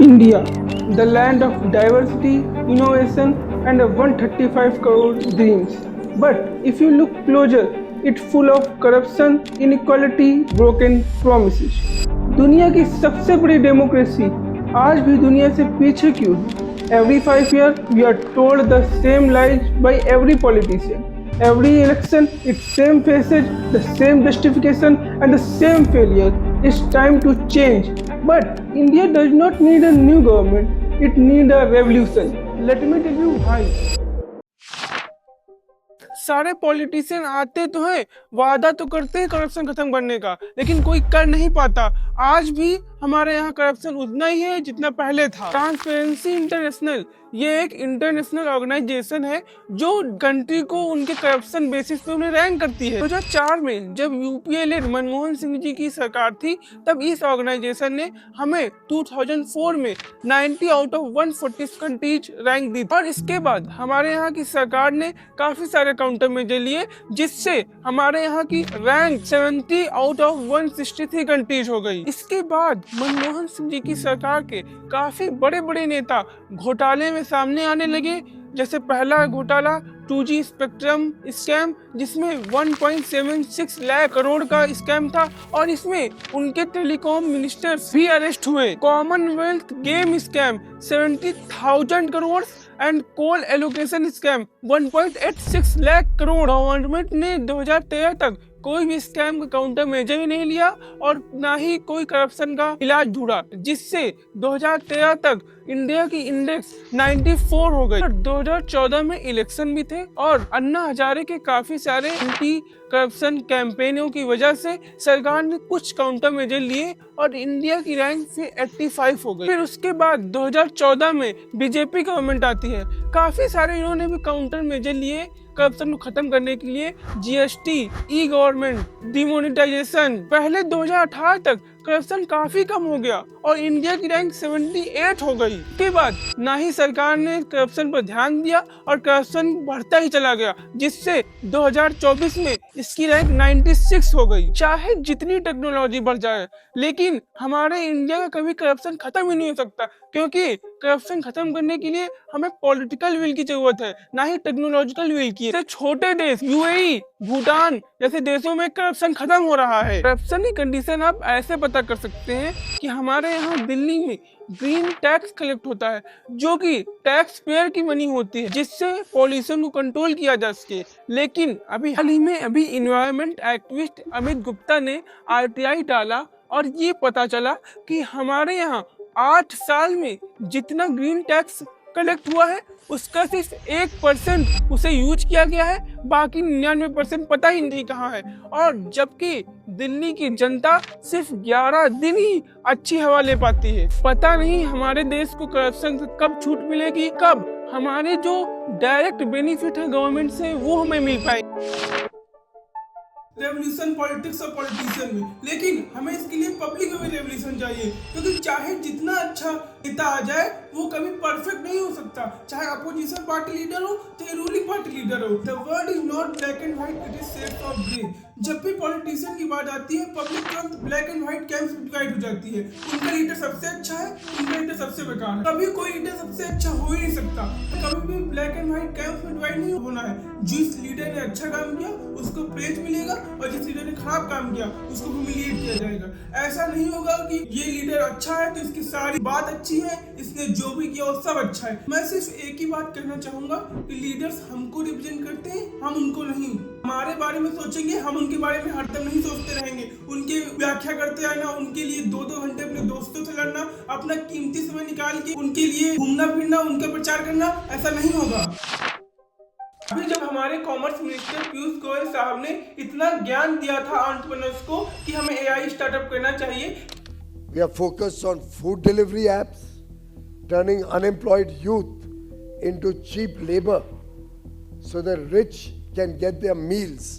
India, the land of diversity, innovation, and 135 crore dreams. But if you look closer, it's full of corruption, inequality, broken promises. दुनिया की सबसे बड़ी democracy आज भी दुनिया से पीछे क्यों है? Every 5 years, we are told the same lies by every politician. Every election, it's same faces, the same justification, and the same failure. It's time to change. But India does not need a new government. It needs a revolution. Let me tell you why. सारे politician आते तो हैं, वादा तो करते हैं corruption खत्म करने का, लेकिन कोई कर नहीं पाता। आज भी हमारे यहाँ करप्शन उतना ही है जितना पहले था। ट्रांसपेरेंसी इंटरनेशनल ये एक इंटरनेशनल ऑर्गेनाइजेशन है जो कंट्री को उनके करप्शन बेसिस पे उन्हें रैंक करती है। 2004 में जब यूपीए लेड मनमोहन सिंह जी की सरकार थी, तब इस ऑर्गेनाइजेशन ने हमें 2004 में 90 आउट ऑफ 140 कंट्रीज रैंक दी। और इसके बाद हमारे यहाँ की सरकार ने काफी सारे काउंटर मेजर लिए, जिससे हमारे यहाँ की रैंक 70 आउट ऑफ 163 कंट्रीज हो गई। इसके बाद मनमोहन सिंह जी की सरकार के काफी बड़े बड़े नेता घोटाले में सामने आने लगे। जैसे पहला घोटाला 2G स्पेक्ट्रम स्कैम, जिसमें 1.76 लाख करोड़ का स्कैम था और इसमें उनके टेलीकॉम मिनिस्टर भी अरेस्ट हुए। Commonwealth game scam 70,000 crore and coal allocation scam 1.86 lakh crore. Government ने 2013 तक कोई भी स्कैम का काउंटर मेजर ही नहीं लिया और ना ही कोई करप्शन का इलाज ढूंढा, जिससे 2013 तक इंडिया की इंडेक्स 94 हो गई। 2014 में इलेक्शन भी थे और अन्ना हजारे के काफी सारे एंटी करप्शन कैंपेनों की वजह से सरकार ने कुछ काउंटर मेजर लिए और इंडिया की रैंक से 85 हो गई। फिर उसके बाद 2014 में बीजेपी गवर्नमेंट आती है। काफी सारे इन्होंने भी काउंटर मेजर लिए करप्शन को खत्म करने के लिए। जीएसटी, ई गवर्नमेंट, डिमोनेटाइजेशन। पहले 2018 तक करप्शन काफी कम हो गया और इंडिया की रैंक 78 हो गई। उसके बाद ना ही सरकार ने करप्शन पर ध्यान दिया और करप्शन बढ़ता ही चला गया, जिससे 2024 में इसकी रैंक 96 हो गई। चाहे जितनी टेक्नोलॉजी बढ़ जाए, लेकिन हमारे इंडिया का कभी करप्शन खत्म ही नहीं हो सकता, क्योंकि करप्शन खत्म करने के लिए हमें पॉलिटिकल विल की जरूरत है, ना ही टेक्नोलॉजिकल विल की। छोटे देश यूएई, भूटान जैसे देशों में करप्शन खत्म हो रहा है। करप्शन की कंडीशन आप ऐसे पता कर सकते हैं कि हमारे यहाँ दिल्ली में ग्रीन टैक्स कलेक्ट होता है, जो कि टैक्स पेयर की मनी होती है, जिससे पॉल्यूशन को कंट्रोल किया जा सके। लेकिन अभी हाल ही में इन्वायरमेंट एक्टिविस्ट अमित गुप्ता ने आरटीआई डाला और ये पता चला कि हमारे यहाँ 8 साल में जितना ग्रीन टैक्स कलेक्ट हुआ है उसका सिर्फ 1% उसे यूज किया गया है, बाकी 99% पता ही नहीं कहाँ है। और जबकि दिल्ली की जनता सिर्फ 11 दिन ही अच्छी हवा ले पाती है। पता नहीं हमारे देश को करप्शन से कब छूट मिलेगी, कब हमारे जो डायरेक्ट बेनिफिट है गवर्नमेंट से वो हमें मिल पाए। रेवोल्यूशन पॉलिटिक्स और पॉलिटिशियन में, लेकिन हमें इसके लिए पब्लिक में रेवोल्यूशन चाहिए, क्योंकि चाहे जितना अच्छा नेता आ जाए वो कभी परफेक्ट नहीं हो सकता। चाहे अपोजिशन पार्टी लीडर हो, चाहे रूलिंग पार्टी लीडर हो। The world is not black and white, it is shades of grey. जब भी पॉलिटिशियन की बात आती है, पब्लिक तुरंत ब्लैक एंड व्हाइट कैंप्स में डिवाइड हो जाती है। उनका लीडर सबसे अच्छा है, उनका लीडर सबसे बेकार है। कभी कोई लीडर सबसे अच्छा हो ही नहीं सकता। कभी भी ब्लैक एंड व्हाइट कैंप्स में डिवाइड नहीं होना है। जिस लीडर ने अच्छा काम किया उसको प्रेज मिलेगा और जिस लीडर ने खराब काम किया उसको ह्यूमिलिएट किया जाएगा। ऐसा नहीं होगा कि ये लीडर अच्छा है तो इसकी सारी बात अच्छी है, इसने जो भी किया वो सब अच्छा है। मैं सिर्फ एक ही बात कहना चाहूंगा कि लीडर्स हमको रिप्रेजेंट करते हैं, हम उनको नहीं। हमारे बारे में सोचेंगे, हम उनके बारे में हरदम नहीं सोचते रहेंगे। उनके व्याख्या करते रहना, उनके लिए 2-2 घंटे अपने दोस्तों से लड़ना, अपना कीमती समय निकाल के उनके लिए घूमना फिरना, उनका प्रचार करना, ऐसा नहीं होगा। अभी जब हमारे कॉमर्स मिनिस्टर पीयूष गोयल साहब ने इतना ज्ञान दिया था एंटरप्रेन्योर्स को कि हमें एआई स्टार्टअप करना चाहिए। We are focused on food delivery apps, turning unemployed youth into cheap labor so the rich can get their meals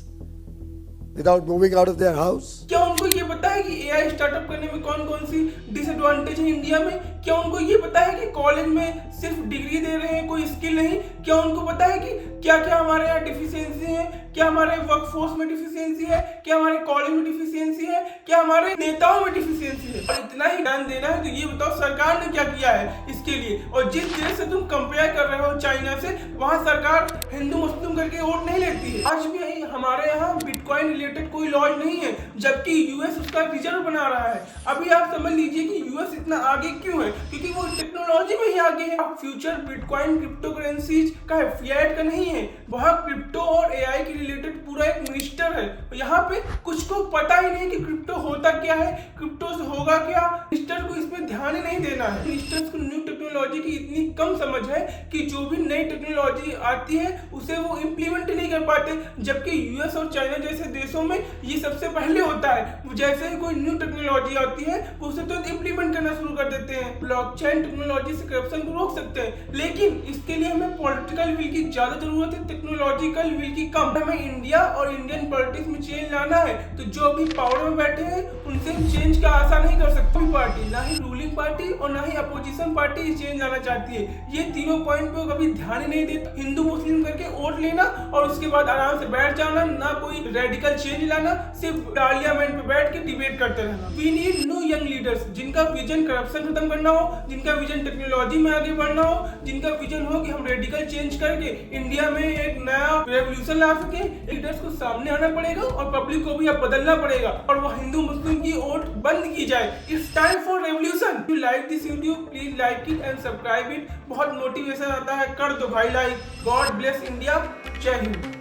without moving out of their house. क्या उनको ये पता है कि एआई स्टार्टअप करने में कौन कौन सी डिसएडवांटेज है इंडिया में? क्या उनको ये पता है कि कॉलेज में सिर्फ डिग्री दे रहे हैं, कोई स्किल नहीं? क्या उनको पता है कि क्या क्या हमारे यहाँ डिफिशियंसी है? क्या हमारे वर्कफोर्स में डिफिशियंसी है, क्या हमारे कॉलेज में डिफिशियंसी है, क्या हमारे नेताओं में डिफिशियंसी है? और इतना ही ध्यान देना है तो ये बताओ सरकार ने क्या किया है इसके लिए। और जिस देश से तुम कंपेयर कर रहे हो चाइना से, वहां सरकार हिंदू मुस्लिम करके वोट नहीं लेती है। आज भी हमारे यहाँ बिटकॉइन रिलेटेड कोई लॉज नहीं है, जबकि यूएस उसका रिजर्व बना रहा है। अभी आप समझ लीजिए कि यूएस इतना आगे क्यों है, क्योंकि वो टेक्नोलॉजी में ही आगे है। फ्यूचर बिटकॉइन क्रिप्टो करेंसीज का है, फिएट का नहीं है। वहाँ क्रिप्टो और एआई के रिलेटेड पूरा एक मिनिस्टर है। यहाँ पे कुछ को पता ही नहीं कि क्रिप्टो होता क्या है, क्रिप्टो से होगा क्या। मिनिस्टर को इसमें ध्यान ही नहीं देना है। मिनिस्टर्स को न्यू टेक्नोलॉजी की इतनी कम समझ है कि जो भी नई टेक्नोलॉजी आती है उसे वो इम्प्लीमेंट नहीं कर पाते, जबकि यूएस और चाइना जैसे देशों में ये सबसे पहले होता है। जैसे ही कोई न्यू टेक्नोलॉजी आती है वो उसे तो इम्प्लीमेंट करना शुरू कर देते हैं। ब्लॉकचेन टेक्नोलॉजी से करप्शन को रोक सकते हैं, लेकिन इसके लिए हमें पॉलिटिकल विल की ज्यादा जरूरत है, टेक्नोलॉजिकल विल की कम। हमें इंडिया और इंडियन पॉलिटिक्स में चेंज लाना है तो जो भी पावर में बैठे हैं उनसे चेंज का आशा नहीं कर सकती पार्टी, ना ही रूलिंग पार्टी और ना ही अपोजिशन पार्टी चेंज लाना चाहती है। ये तीनों पॉइंट पे कभी ध्यान ही नहीं देते। हिंदू मुस्लिम करके वोट लेना और उसके बाद आराम से बैठ जाना, ना कोई रेडिकल चेंज लाना, सिर्फ पार्लियामेंट पे बैठ के डिबेट करते रहना। We need new young leaders जिनका विजन करप्शन खत्म करना हो, जिनका विजन टेक्नोलॉजी में आगे बढ़ना हो, जिनका विजन हो कि हम रेडिकल चेंज करके इंडिया में एक नया रेवोल्यूशन ला सके। लीडर्स को सामने आना पड़ेगा और पब्लिक को भी अब बदलना पड़ेगा और वो हिंदू मुस्लिम की वोट बंद की जाए। It's time for revolution. You like this video, please like it and subscribe it. बहुत मोटिवेशन आता है, कर दो भाई लाइक। God bless India. जय हिंद।